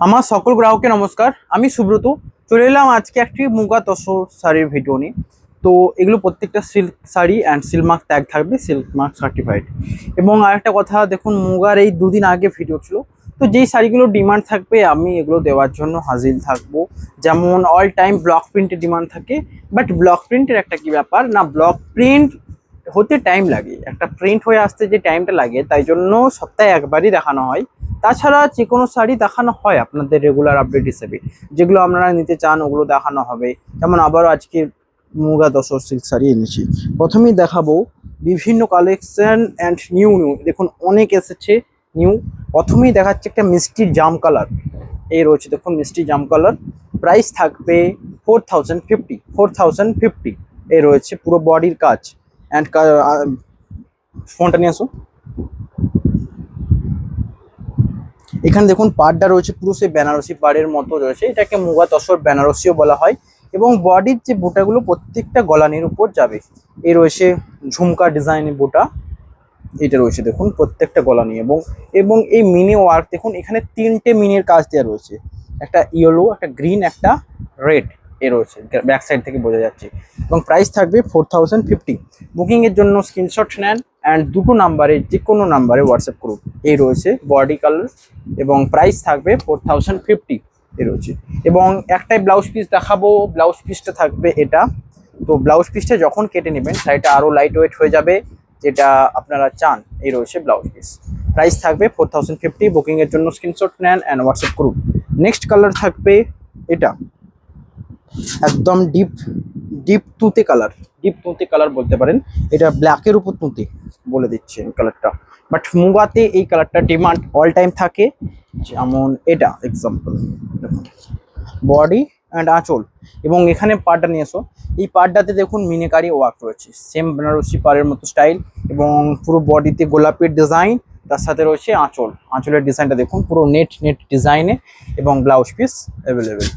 আমার সকল গ্রাহককে নমস্কার। আমি সুব্রত চলে এলাম আজকে একটি মুগা তসর শাড়ির ভিডিও নিয়ে। তো এগুলো প্রত্যেকটা silk sari and silk mark tag থাকবে, সিল্ক মার্ক সার্টিফাইড। এবং আরেকটা কথা দেখুন, মুগার এই দুদিন আগে ভিডিও ছিল, তো যেই শাড়িগুলো ডিমান্ড থাকবে আমি এগুলো দেওয়ার জন্য হাজির থাকবো। যেমন অল টাইম ব্লক প্রিন্টের ডিমান্ড থাকে, বাট ব্লক প্রিন্টের একটা কি ব্যাপার না, ব্লক প্রিন্ট হতে টাইম লাগে, একটা প্রিন্ট হয়ে আসতে যে টাইমটা লাগে, তাই জন্য সপ্তাহে একবারই দেখানো হয়। তাছাড়া যে কোনো শাড়ি দেখানো হয় আপনাদের রেগুলার আপডেট হিসেবে, যেগুলো আপনারা নিতে চান ওগুলো দেখানো হবে। যেমন আবারও আজকে মুগা তসর সিল্ক শাড়ি এনেছি। প্রথমেই দেখাবো বিভিন্ন কালেকশন অ্যান্ড নিউ নিউ, দেখুন অনেক এসেছে নিউ। প্রথমেই দেখাচ্ছে একটা মিষ্টি জাম কালার, এই রয়েছে দেখুন মিষ্টি জাম কালার। প্রাইস থাকবে 4050 এই রয়েছে পুরো বডির কাজ অ্যান্ড ফোনটা নিয়ে আসো। এখানে দেখুন পাড়টা রয়েছে পুরো সেই বেনারসি পাড়ের মতো রয়েছে, এটাকে মুগা তসর বেনারসিও বলা হয়। এবং বডির যে বুটাগুলো প্রত্যেকটা গলানির উপর যাবে। এই রয়েছে ঝুমকা ডিজাইনের বুটা, এটা রয়েছে দেখুন প্রত্যেকটা গলানি। এবং এবং এই মিনি ওয়ার্ক দেখুন, এখানে তিনটে মিনির কাজ দেওয়া রয়েছে, একটা ইয়েলো, একটা গ্রিন, একটা রেড, এ রয়েছে ব্যাক সাইড থেকে বোঝা যাচ্ছে। এবং প্রাইস থাকবে 4050। বুকিংয়ের জন্য স্ক্রিনশট নেন অ্যান্ড দুটো নাম্বারে, যে কোনো নাম্বারে হোয়াটসঅ্যাপ করুন। এই রয়েছে বডি কালার এবং প্রাইস থাকবে 4050 এ রয়েছে। এবং একটাই ব্লাউজ পিস দেখাবো, ব্লাউজ পিসটা থাকবে এটা। তো ব্লাউজ পিসটা যখন কেটে নেবেন শাড়িটা আরও লাইট ওয়েট হয়ে যাবে, যেটা আপনারা চান। এই রয়েছে ব্লাউজ পিস, প্রাইস থাকবে 4050। বুকিংয়ের জন্য স্ক্রিনশট নেন অ্যান্ড হোয়াটসঅ্যাপ করুন। নেক্সট কালার থাকবে এটা, একদম ডিপ ডিপ তুঁতে কালার, ডিপ তুঁতে কালার বলতে পারেন। এটা ব্ল্যাকের উপর তুঁতে বলে দিচ্ছে কালারটা, বাট মুগাতে এই কালারটা ডিমান্ড অল টাইম থাকে। যেমন এটা এক্সাম্পল দেখুন, বডি অ্যান্ড আঁচল। এবং এখানে পাড়টা নিয়ে এসো, এই পাড়টাতে দেখুন মিনেকারি ওয়ার্ক রয়েছে, সেম বেনারসি পাড়ের মতো স্টাইল। এবং পুরো বডিতে গোলাপের ডিজাইন, তার সাথে রয়েছে আঁচল, আঁচলের ডিজাইনটা দেখুন পুরো নেট নেট ডিজাইনে। এবং ব্লাউজ পিস অ্যাভেলেবেল,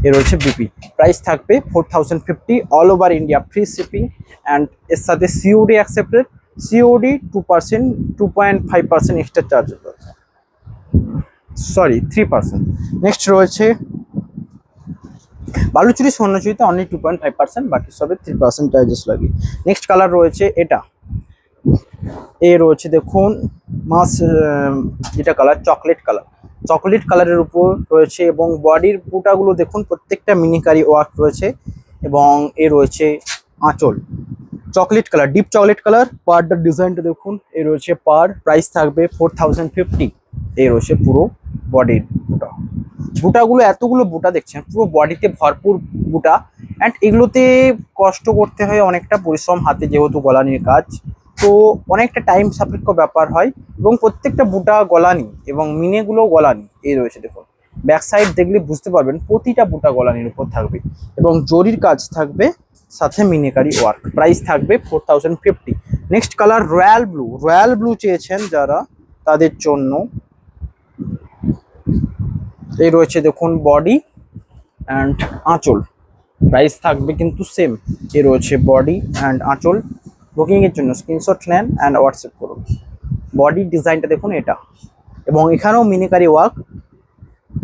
এ রয়েছে বিপি। প্রাইস থাকবে 4050, all over India free shipping and এর সাথে COD accepted. COD 2%, 2.5% extra charge, sorry 3%। Next রয়েছে বালুচুরি স্বর্ণচুরিতে অনলি 2.5%, বাকি সবে 3% চার্জেস লাগে। নেক্সট কালার রয়েছে এটা, এ রয়েছে দেখুন মাস, যেটা কালার চকলেট কালার, চকলেট কালারের উপর রয়েছে। এবং বডির বুটাগুলো দেখুন প্রত্যেকটা মিনিকারি ওয়ার্ক রয়েছে। এবং এ রয়েছে আঁচল chocolate colour, deep chocolate colour. পাড়টার ডিজাইনটা দেখুন, এ রয়েছে পাড়, প্রাইস থাকবে 4050। এই রয়েছে পুরো বডির বুটা, বুটাগুলো এতগুলো বুটা দেখছেন পুরো বডিতে ভরপুর বুটা। অ্যান্ড এগুলোতে কষ্ট করতে হয় অনেকটা, পরিশ্রম হাতে, যেহেতু গলানির কাজ, তো অনেকটা টাইম সাপেক্ষ ব্যাপার হয়। এবং প্রত্যেকটা বুটা গলানি এবং মিনেগুলো গলানি। এই রয়েছে দেখুন, ব্যাক সাইড দেখলে বুঝতে পারবেন প্রতিটা বুটা গলানির উপর থাকবে। এবং জরির কাজ থাকবে, সাথে মিনেকারি ওয়ার্ক। প্রাইস থাকবে 4050। Next colour royal blue, royal blue চেয়েছেন যারা তাদের জন্য এই রয়েছে দেখুন বডি অ্যান্ড আঁচল। প্রাইস থাকবে কিন্তু সেম, এ রয়েছে বডি অ্যান্ড আঁচল। বুকিংয়ের জন্য স্ক্রিনশট নেন অ্যান্ড হোয়াটসঅ্যাপ করুন। বডির ডিজাইনটা দেখুন এটা, এবং এখানেও মিনিকারি ওয়ার্ক।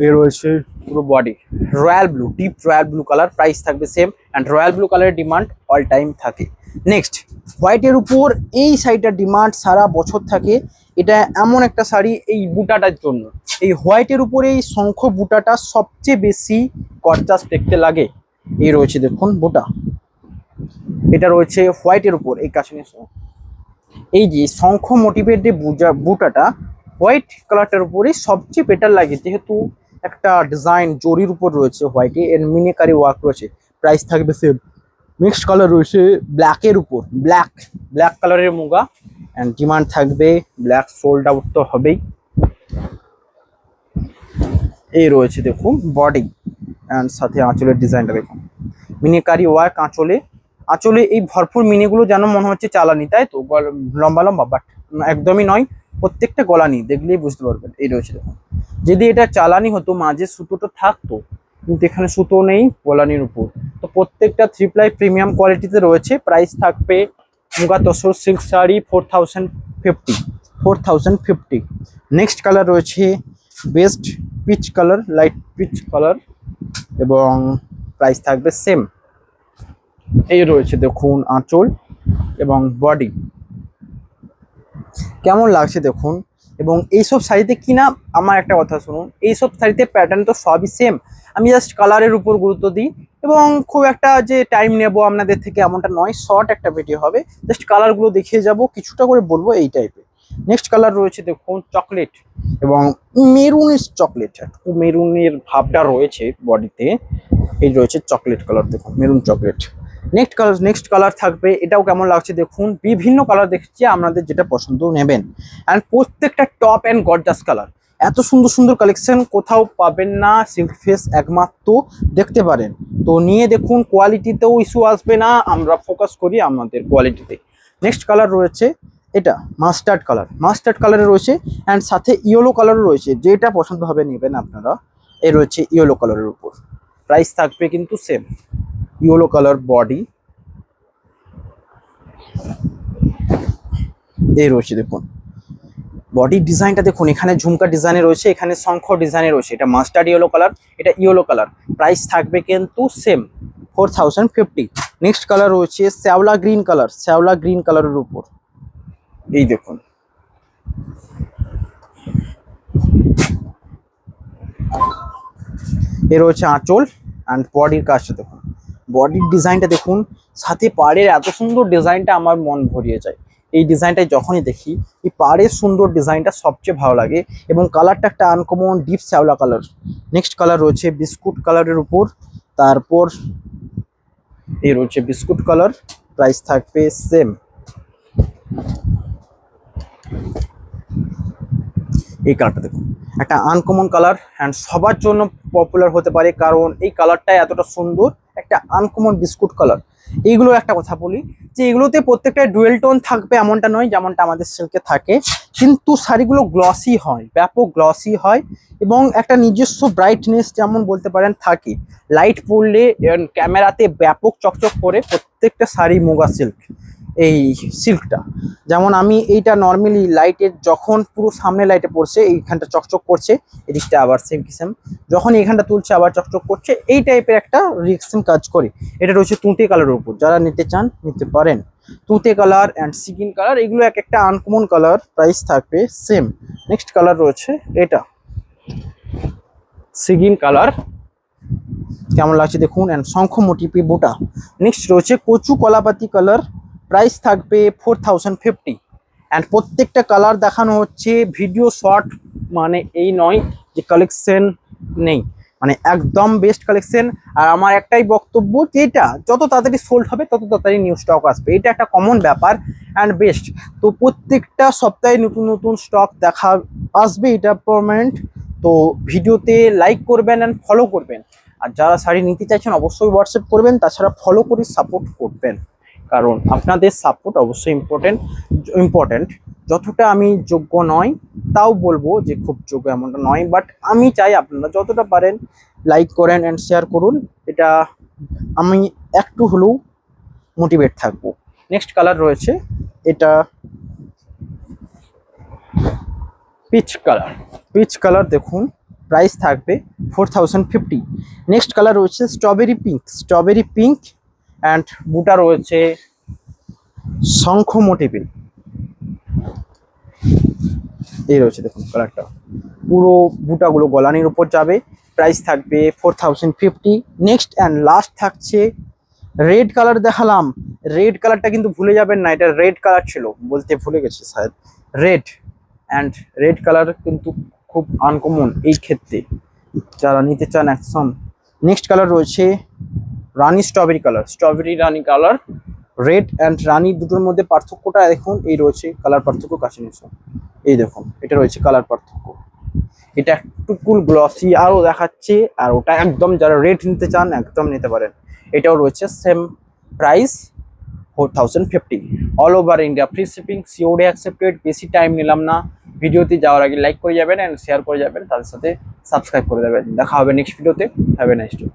এ রয়েছে পুরো body royal blue, deep royal blue colour. Price থাকবে সেম অ্যান্ড রয়্যাল ব্লু কালারের ডিমান্ড অল টাইম থাকে। নেক্সট হোয়াইটের উপর এই শাড়িটার ডিমান্ড সারা বছর থাকে। এটা এমন একটা শাড়ি এই বুটাটার জন্য, এই হোয়াইটের উপরে এই শঙ্খ বুটাটা সবচেয়ে বেশি গর্জাস দেখতে লাগে। এই রয়েছে দেখুন বুটা, এটা রয়েছে হোয়াইটের উপর। এই কাছে এই যে শঙ্খ মোটিভের যে বুটাটা হোয়াইট কালারটার উপরে সবচেয়ে বেটার লাগে, যেহেতু একটা ডিজাইন জরির উপর রয়েছে হোয়াইটে, এর মিনিকারি ওয়ার্ক রয়েছে। প্রাইস থাকবে সেম। নেক্সট কালার রয়েছে ব্ল্যাকের উপর, ব্ল্যাক ব্ল্যাক কালারের মুগা অ্যান্ড ডিমান্ড থাকবে, ব্ল্যাক সোল্ড আউট তো হবেই। এই রয়েছে দেখুন বডি অ্যান্ড সাথে আঁচলের ডিজাইনটা দেখুন, মিনিকারি ওয়ার্ক আঁচলে। আঁচলে এই ভরপুর মিনিগুলো যেন মনে হচ্ছে চালানি, তাই তো লম্বা লম্বা, বাট একদমই নয়, প্রত্যেকটা গলানি দেখলেই বুঝতে পারবেন। এই রয়েছে দেখুন, যদি এটা চালানি হতো মাঝে সুতোটা থাকতো, কিন্তু এখানে সুতো নেই গলানির উপর। তো প্রত্যেকটা 3 প্লাই প্রিমিয়াম কোয়ালিটিতে রয়েছে। প্রাইস থাকবে muga tussar silk sari 4050। Next colour রয়েছে best peach colour, light peach colour, এবং প্রাইস থাকবে সেম। এই রয়েছে দেখুন আঁচল এবং বডি, কেমন লাগছে দেখুন। এবং এইসব শাড়িতে কিনা আমার একটা কথা শুনুন, এইসব শাড়িতে প্যাটার্ন তো সবই সেম, আমি জাস্ট কালারের উপর গুরুত্ব দিই এবং খুব একটা যে টাইম নেব আপনাদের থেকে এমনটা নয়, শর্ট একটা ভিডিও হবে, জাস্ট কালারগুলো দেখিয়ে যাব, কিছুটা করে বলবো এই টাইপের। নেক্সট কালার রয়েছে দেখুন চকলেট এবং মেরুনিশ চকলেট, একটু মেরুনের ভাবটা রয়েছে বডিতে, এই রয়েছে চকলেট কালার, দেখুন মেরুন চকলেট। নেক্সট কালার থাকবে, এটাও কেমন লাগছে দেখুন, বিভিন্ন কালার দেখছি, আপনাদের যেটা পছন্দ নেবেন। অ্যান্ড প্রত্যেকটা টপ অ্যান্ড গর্জাস কালার, এত সুন্দর সুন্দর কালেকশন কোথাও পাবেন না, সিল্ক ফেস একমাত্র দেখতে পারেন। তো নিয়ে দেখুন, কোয়ালিটিতেও ইস্যু আসবে না, আমরা ফোকাস করি আমাদের কোয়ালিটিতে। নেক্সট কালার রয়েছে এটা মাস্টার্ড কালারে রয়েছে, অ্যান্ড সাথে ইয়েলো কালারও রয়েছে, যেটা পছন্দ হবে নেবেন আপনারা। এ রয়েছে ইয়েলো কালারের উপর, প্রাইস থাকবে কিন্তু সেম। ইয়েলো কালার বডি, এই রয়েছে দেখুন বডির ডিজাইনটা দেখুন, এখানে ঝুমকা ডিজাইনে রয়েছে, এখানে শঙ্খ ডিজাইনে রয়েছে, এটা মাস্টার্ড ইয়েলো কালার, এটা ইয়েলো কালার, প্রাইস থাকবে কিন্তু সেম 4050। নেক্সট কালার রয়েছে শ্যাওলা গ্রিন কালারের উপর, এই দেখুন এ রয়েছে আঁচল অ্যান্ড বডির কাজটা দেখুন, বডির ডিজাইনটা দেখুন, সাথে পাড়ের এত সুন্দর ডিজাইনটা আমার মন ভরিয়ে যায়। এই ডিজাইনটাই যখনই দেখি, এই পাড়ের সুন্দর ডিজাইনটা সবচেয়ে ভালো লাগে, এবং কালারটা একটা আনকমন ডিপ শ্যাওলা কালার। নেক্সট কালার রয়েছে বিস্কুট কালারের উপর, তারপর এই রয়েছে বিস্কুট কালার, প্রাইস থাকবে সেম। এই কালারটা দেখুন, একটা আনকমন কালার, অ্যান্ড সবার জন্য পপুলার হতে পারে, কারণ এই কালারটা এতটা সুন্দর, একটা আনকমন বিস্কুট কালার। এইগুলোর একটা কথা বলি যে এগুলোতে প্রত্যেকটা ডুয়েল টোন থাকবে এমনটা নয়, যেমনটা আমাদের সিল্কে থাকে, কিন্তু শাড়িগুলো গ্লসি হয়, ব্যাপক গ্লসি হয়, এবং একটা নিজস্ব ব্রাইটনেস যেমন বলতে পারেন থাকে, লাইট পড়লে ক্যামেরাতে ব্যাপক চকচক করে প্রত্যেকটা শাড়ি মুগা সিল্ক। এই সিল্কটা যেমন আমি এইটা নর্মালি লাইটের যখন পুরো সামনে লাইটে পড়ছে এইখানটা চকচক করছে, এদিকটা আবার সেম কি সেম, যখন এইখানটা তুলছে আবার চকচক করছে, এই টাইপের একটা রিয়েকশন কাজ করে। এটা রয়েছে তুঁতে কালারের উপর, যারা নিতে চান নিতে পারেন। তুঁতে কালার অ্যান্ড সিগিন কালার, এগুলো এক একটা আনকমন কালার, প্রাইস থাকবে সেম। নেক্সট কালার রয়েছে এটা সিগিন কালার, কেমন লাগছে দেখুন, অ্যান্ড শঙ্খ মোটিপি বুটা। নেক্সট রয়েছে কচু কলাপাতি কালার, প্রাইস থাকবে 4050। অ্যান্ড প্রত্যেকটা কালার দেখানো হচ্ছে ভিডিও শর্ট, মানে এই নয় যে কালেকশন নেই, মানে একদম বেস্ট কালেকশন। আর আমার একটাই বক্তব্য, যেটা যত তাড়াতাড়ি সোল্ড হবে তত তাড়াতাড়ি নিউ স্টক আসবে, এটা একটা কমন ব্যাপার অ্যান্ড বেস্ট। তো প্রত্যেকটা সপ্তাহে নতুন নতুন স্টক দেখা আসবে, এটা পার্মানেন্ট। তো ভিডিওতে লাইক করবেন অ্যান্ড ফলো করবেন, আর যারা শাড়ি নিতে চাইছেন অবশ্যই হোয়াটসঅ্যাপ করবেন, তাছাড়া ফলো করে সাপোর্ট করবেন, কারণ আপনাদের সাপোর্ট অবশ্যই ইম্পর্টেন্ট। যতটা আমি যোগ্য নয় তাও বলবো যে খুব যোগ্য এমনটা নয়, বাট আমি চাই আপনারা যতটা পারেন লাইক করেন অ্যান্ড শেয়ার করুন, এটা আমি একটু হলেও মোটিভেট থাকবো। নেক্সট কালার রয়েছে এটা পিচ কালার দেখুন, প্রাইস থাকবে 4050। নেক্সট কালার রয়েছে স্ট্রবেরি পিঙ্ক অ্যান্ড বুটা রয়েছে শঙ্খ মোটিভের, এই রয়েছে দেখুন কালারটা, পুরো বুটাগুলো গলানির উপর যাবে, প্রাইস থাকবে 4050। নেক্সট অ্যান্ড লাস্ট থাকছে রেড কালার, দেখালাম রেড কালারটা কিন্তু ভুলে যাবেন না, এটা রেড কালার ছিল, বলতে ভুলে গেছি শায়দ, রেড কালার কিন্তু খুব আনকমন এই ক্ষেত্রে, যারা নিতে চান একদম। নেক্সট কালার রয়েছে strawberry rani colour, red and rani দুটোর মধ্যে পার্থক্যটা দেখুন, এই রয়েছে কালার পার্থক্য, কাছে নিয়ে এই দেখুন, এটা রয়েছে কালার পার্থক্য, এটা একটু কুল গ্লসি আরও দেখাচ্ছে, আর ওটা একদম যারা রেড নিতে চান একদম নিতে পারেন। এটাও রয়েছে same price 4050, all over India free shipping, COD accepted. বেশি টাইম নিলাম না, ভিডিওতে যাওয়ার আগে লাইক করে যাবেন অ্যান্ড শেয়ার করে যাবেন, তাদের সাথে সাবস্ক্রাইব করে দেবেন। দেখা হবে নেক্সট ভিডিওতে, হ্যাভ এ নাইস ডে।